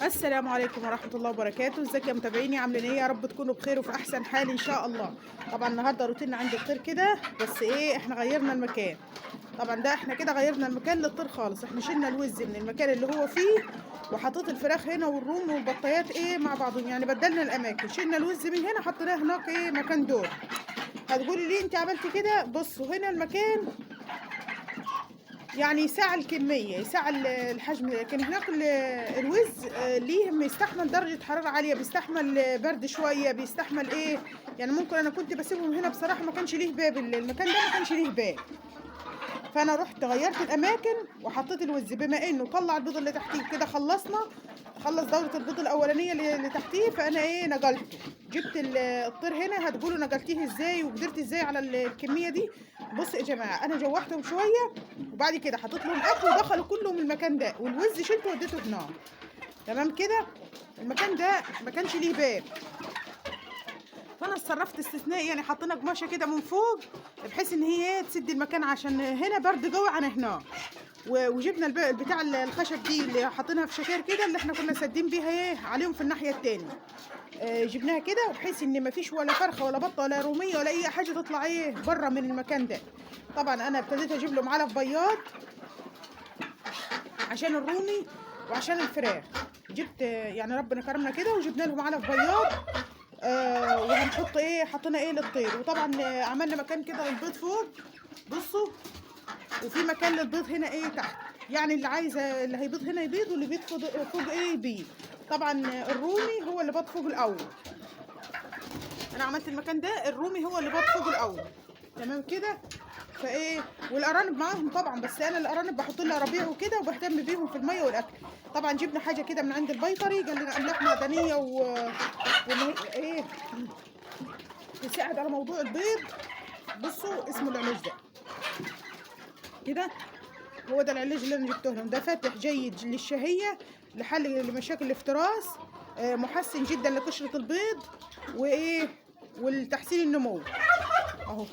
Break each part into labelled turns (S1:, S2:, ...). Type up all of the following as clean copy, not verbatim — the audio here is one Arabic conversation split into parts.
S1: السلام عليكم ورحمة الله وبركاته، ازيك يا متابعيني؟ عاملين ايه؟ يا رب تكونوا بخير وفي احسن حال ان شاء الله. طبعا النهارده روتيننا عند الطير كده، بس ايه، احنا غيرنا المكان. طبعا ده احنا كده غيرنا المكان للطير خالص، احنا شلنا الوز من المكان اللي هو فيه وحطيت الفراخ هنا والروم والبطايات ايه مع بعضهم، يعني بدلنا الاماكن، شلنا الوز من هنا حطيناه هناك ايه مكان دور. هتقولي ليه انت عملتي كده؟ بصوا هنا المكان يعني يساع الكمية، يساع الحجم، لكن هناك الوز ليه بيستحمل درجة حرارة عالية، بيستحمل برد شوية، بيستحمل ايه. يعني ممكن انا كنت بسيبهم هنا بصراحة ما كانش ليه باب، المكان ده ما كانش ليه باب. فانا رحت غيرت الاماكن وحطيت الوز، بما انه طلع البيض اللي تحتيه كده، خلص دورة البيض الاولانية اللي تحتيه، فانا ايه نقلته. جبت الطير هنا، هتقولوا نقلتيه ازاي وقدرت ازاي على الكمية دي؟ بصوا يا جماعة، انا جوحتهم شوية وبعد كده حطيت لهم اكل ودخلوا كلهم المكان ده، والوز شلته وديته هناك. تمام كده. المكان ده ما كانش ليه باب، فانا اتصرفت استثنائي، يعني حطينا قماشه كده من فوق بحيث ان هي تسد المكان، عشان هنا برد قوي عن هناك. وجبنا بتاع الخشب دي اللي حاطينها في شكاير كده، اللي احنا كنا سادين بيها ايه عليهم في الناحيه التانية. جبناها كده وبحيث ان مفيش ولا فرخه ولا بطه ولا روميه ولا اي حاجه تطلع ايه بره من المكان ده. طبعا انا ابتديت اجيب لهم علف بياض عشان الرومي وعشان الفراخ. جبت يعني ربنا كرمنا كده وجبنا لهم علف بياض. وهنحط ايه، حطينا ايه للطير، وطبعا عملنا مكان كده للبيض فوق. بصوا، وفي مكان للبيض هنا ايه تحت، يعني اللي عايزه اللي هيبيض هنا يبيض، واللي بيض فوق ايه يبيض. طبعا الرومي هو اللي بيض فوق الاول. انا عملت المكان ده الرومي هو اللي بيض فوق الاول. تمام كده. فايه، والارانب معاهم طبعا، بس انا الارانب بحط لها ربيع وكده وبهتم بيهم في الميه والاكل. طبعا جبنا حاجه كده من عند البيطري، قال لنا املاح معدنيه واللي هي ايه تساعد على موضوع البيض. بصوا اسمه العلاج ده كده، هو ده العلاج اللي انا جبته لهم، ده فاتح جيد للشهيه، لحل لمشاكل الافتراس، محسن جدا لقشره البيض، وايه، والتحسين النمو اهو.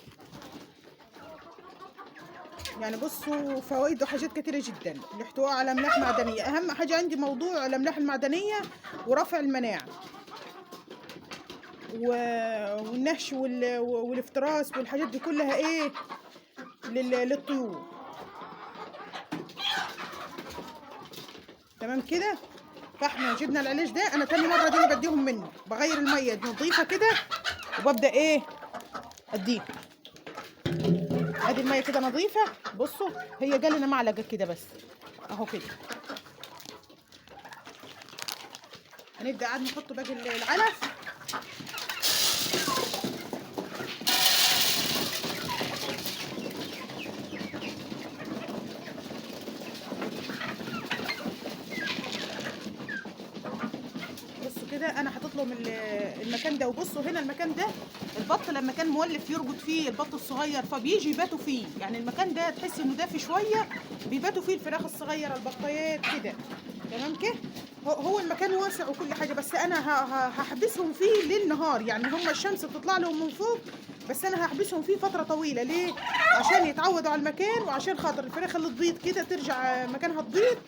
S1: يعني بصوا فوائده حاجات كتيره جدا، الاحتواء على املاح معدنيه، اهم حاجه عندي موضوع الاملاح المعدنيه ورفع المناعه والنهش والافتراس والحاجات دي كلها ايه للطيور. تمام كده. فاحنا جبنا العلاج ده، انا تاني مره دي اللي بديهم منه، بغير الميه نظيفه كده وببدا ايه اديهم. ادي الميه كده نظيفه، بصوا هي جالنا معلقه كده بس اهو كده. هنبدا قاعد نحط باقي العلف. بصوا كده انا حاطط لهم المكان ده، وبصوا هنا المكان ده البط لما كان مولف يرقد فيه البط الصغير فبيجي يباتوا فيه، يعني المكان ده تحس انه دافي شويه، بيباتوا فيه الفراخ الصغيره البطايات كده. تمام كده. هو المكان واسع وكل حاجه، بس انا هحبسهم فيه ليل نهار، يعني هم الشمس بتطلع لهم من فوق، بس انا هحبسهم فيه فتره طويله. ليه؟ عشان يتعودوا على المكان، وعشان خاطر الفراخ اللي تبيض كده ترجع مكانها تبيض،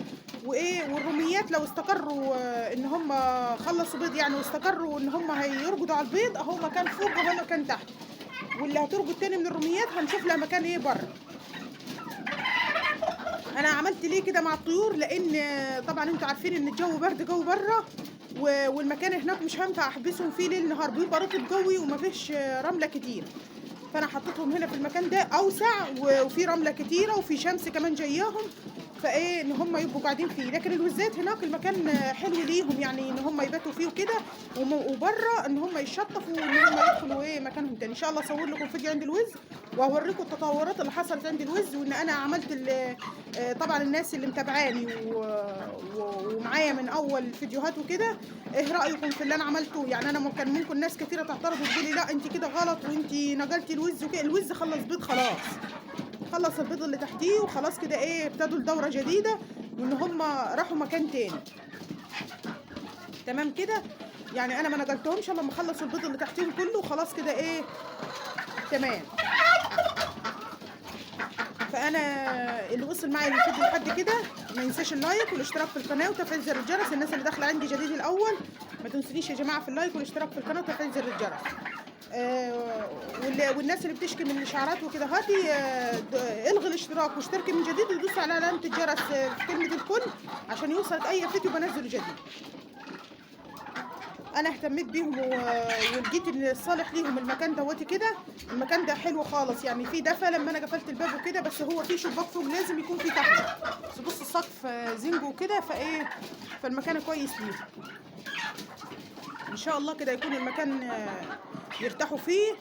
S1: وايه، والروميات لو استقروا ان هم خلصوا بيض يعني، واستقروا ان هم هيرقدوا على البيض، اهو مكان فوق وهو مكان تحت. واللي هترقد تاني من الروميات هنشوف لها مكان ايه بره. انا عملت ليه كده مع الطيور؟ لان طبعا انتوا عارفين ان الجو برد جو بره، والمكان هناك مش هينفع احبسهم فيه ليل نهار، بيبقى رطب جوي ومفيش رمله كتير. فانا حطيتهم هنا في المكان ده اوسع، وفي رمله كتيره وفي شمس كمان جاياهم، فايه ان هم يبقوا قاعدين فيه. لكن الوزات هناك المكان حلو ليهم، يعني ان هم يباتوا فيه وكده، وبره ان هم يشطفوا وان هم يدخلوا ايه مكانهم تاني. ان شاء الله اصور لكم فيديو عند الوز واوريكم التطورات اللي حصلت عند الوز، وان انا عملت طبعا الناس اللي متابعاني ومعايا من اول فيديوهات وكده، ايه رايكم في اللي انا عملته؟ يعني انا كان ممكن ناس كتيره تعترض وتقول لي لا انت كده غلط وانت نقلتي الوز وكده. الوز خلص بيض خلاص، خلص البيض اللي تحتيه وخلاص كده ايه ابتدوا لدوره جديده، وان هم راحوا مكان تاني. تمام كده. يعني انا ما نقلتهمش الا لما خلصوا البيض اللي تحتيهم كله وخلاص كده ايه تمام. فانا اللي وصل معايا الفيديو لحد كده ما ينساش اللايك والاشتراك في القناه وتفعيل زر الجرس. الناس اللي داخله عندي جديد الاول ما تنسونيش يا جماعه في اللايك والاشتراك في القناه وتفعيل زر الجرس. والناس اللي بتشكي من الاشعارات وكده هاتي الغي الاشتراك واشتركي من جديد ودوسي على علامه الجرس في كلمه الكل عشان يوصلك اي فيديو بنزله جديد. انا اهتميت بيهم ولقيت ان الصالح ليهم المكان دوتي كده. المكان ده حلو خالص يعني فيه دفى لما انا قفلت الباب وكده، بس هو فيه شباك فوق لازم يكون فيه تحت، بس بص السقف زنجو وكده فايه، فالمكان كويس ليه. ان شاء الله كده يكون المكان يرتاحوا فيه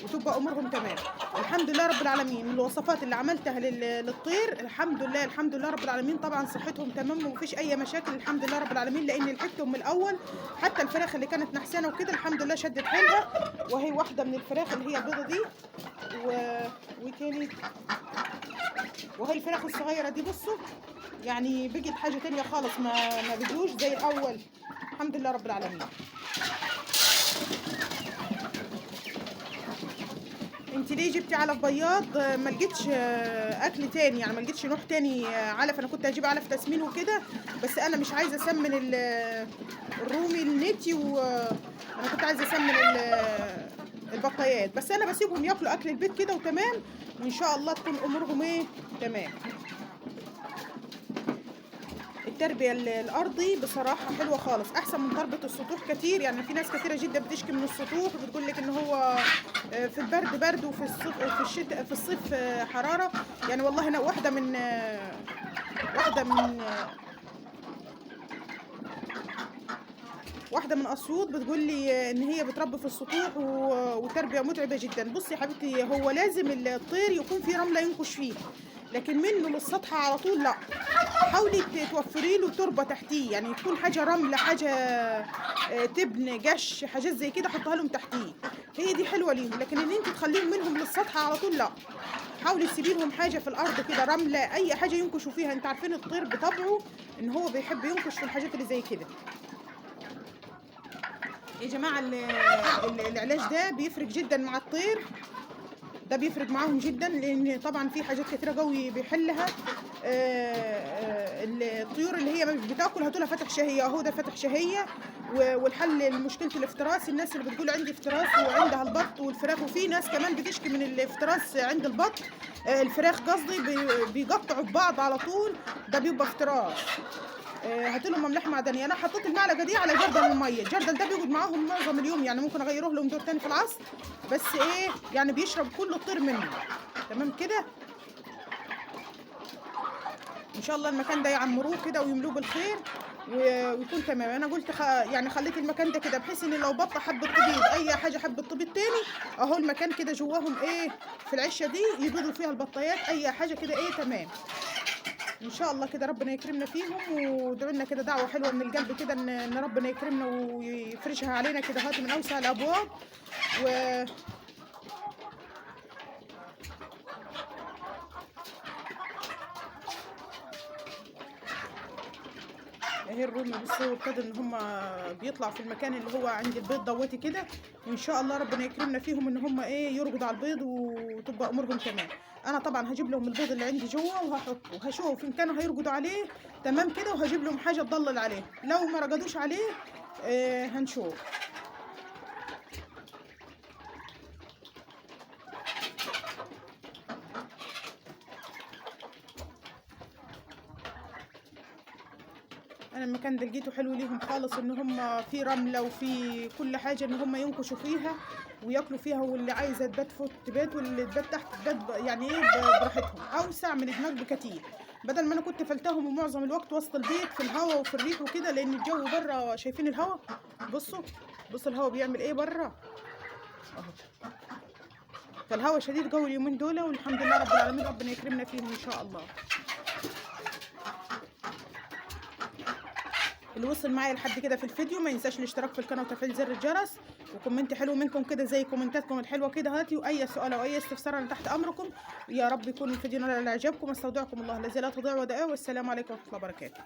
S1: وتبقى امورهم تمام. الحمد لله رب العالمين. الوصفات اللي عملتها للطير الحمد لله الحمد لله رب العالمين، طبعا صحتهم تمام ومفيش اي مشاكل الحمد لله رب العالمين، لان لحقتهم من الاول. حتى الفراخ اللي كانت نحسانه وكده الحمد لله شدت حيلها، وهي واحده من الفراخ اللي هي البيضه دي وتاني وهي الفراخ الصغيره دي بصوا يعني بقت حاجه تانية خالص، ما بيجوش زي الاول الحمد لله رب العالمين. انت ليه جبتي علف بياض؟ ما لقيتش اكل تاني يعني، ما لقيتش نوع تاني علف. انا كنت هجيب علف تسمين وكده، بس انا مش عايزه اسمن الرومي النتي، وانا كنت عايزه اسمن البطايات، بس انا بسيبهم ياكلوا اكل البيت كده وتمام، وان شاء الله تكون امورهم ايه تمام. التربيه الارضي بصراحه حلوه خالص، احسن من تربيه السطوح كتير. يعني في ناس كتيره جدا بتشكي من السطوح وبتقول لك ان هو في البرد برد وفي في الشتاء في الصيف حراره. يعني والله انا واحده من اسيوط بتقول لي ان هي بتربي في السطوح وتربيه متعبه جدا. بصي يا حبيبتي هو لازم الطير يكون في رمله ينكش فيه، لكن منه للسطح على طول لا. حاولي توفري له تربه تحتيه، يعني تكون حاجه رمله، حاجه تبن قش، حاجات زي كده حطها لهم تحتيه، هي دي حلوه ليهم. لكن ان انت تخليهم منهم للسطح على طول لا، حاولي تسيبي لهم حاجه في الارض كده رمله، اي حاجه ينكشوا فيها. انت عارفين الطير بطبعه ان هو بيحب ينكش في الحاجات اللي زي كده. يا جماعه العلاج ده بيفرق جدا مع الطير، ده بيفرق معاهم جدا، لان طبعا في حاجات كتيره قوي بيحلها. الطيور اللي هي مش بتاكل هاتولها فتح شهيه اهو، ده فتح شهيه. والحل لمشكله الافتراس، الناس اللي بتقول عندي افتراس وعندها البط والفراخ، وفي ناس كمان بتشكي من الافتراس عند البط الفراخ قصدي، بيقطعوا ببعض على طول، ده بيبقى افتراس. هات لهم املاح معدنيه. انا حطيت المعلقه دي على جردل الميه، الجردل ده بيقعد معاهم معظم اليوم، يعني ممكن اغيره لهم دور تاني في العصر، بس ايه يعني بيشرب كل الطير منه تمام كده. ان شاء الله المكان ده يعمروه كده ويملوه بالخير ويكون تمام. انا قلت يعني خليت المكان ده كده بحيث ان لو بطه حبت تبيض اي حاجه حبت تبيض تاني اهو المكان كده جواهم ايه في العشه دي يبيضوا فيها البطايات اي حاجه كده ايه تمام. ان شاء الله كده ربنا يكرمنا فيهم، وادعوا لنا كده دعوه حلوه من القلب كده ان ربنا يكرمنا ويفرشها علينا كده هات من اوسع الابواب. اهي الرومي بصوا ابتدوا ان هم بيطلعوا في المكان اللي هو عند البيض دوتي كده، وان شاء الله ربنا يكرمنا فيهم ان هم ايه يرقدوا على البيض وتبقى امورهم تمام. انا طبعا هجيب لهم البيض اللي عندي جوه وهحطه، هشوف ان كانوا هيرقدوا عليه تمام كده، وهجيب لهم حاجه تضلل عليه، لو ما رقدوش عليه هنشوف. انا المكان ده لقيته حلو ليهم خالص، ان هم في رمله وفي كل حاجه ان هم ينكشوا فيها وياكلوا فيها، واللي عايزه تبات فوق تبات واللي تبات تحت تبات يعني ايه براحتهم، اوسع من هناك بكتير. بدل ما انا كنت فلتهم ومعظم الوقت وسط البيت في الهواء وفي الريح وكده، لان الجو بره شايفين الهواء بصوا الهواء بيعمل ايه بره اهو، فالهواء شديد قوي اليومين دول، والحمد لله رب العالمين ربنا يكرمنا فيهم ان شاء الله. اللي وصل معايا لحد كده في الفيديو ما ينساش الاشتراك في القناه وتفعيل زر الجرس، وكومنت حلو منكم كده زي كومنتاتكم الحلوه كده هاتي، واي سؤال او اي استفسار انا تحت امركم. يا رب يكون الفيديو نال اعجابكم، استودعكم الله الذي لا تضيع ودائعه، والسلام عليكم ورحمه الله وبركاته.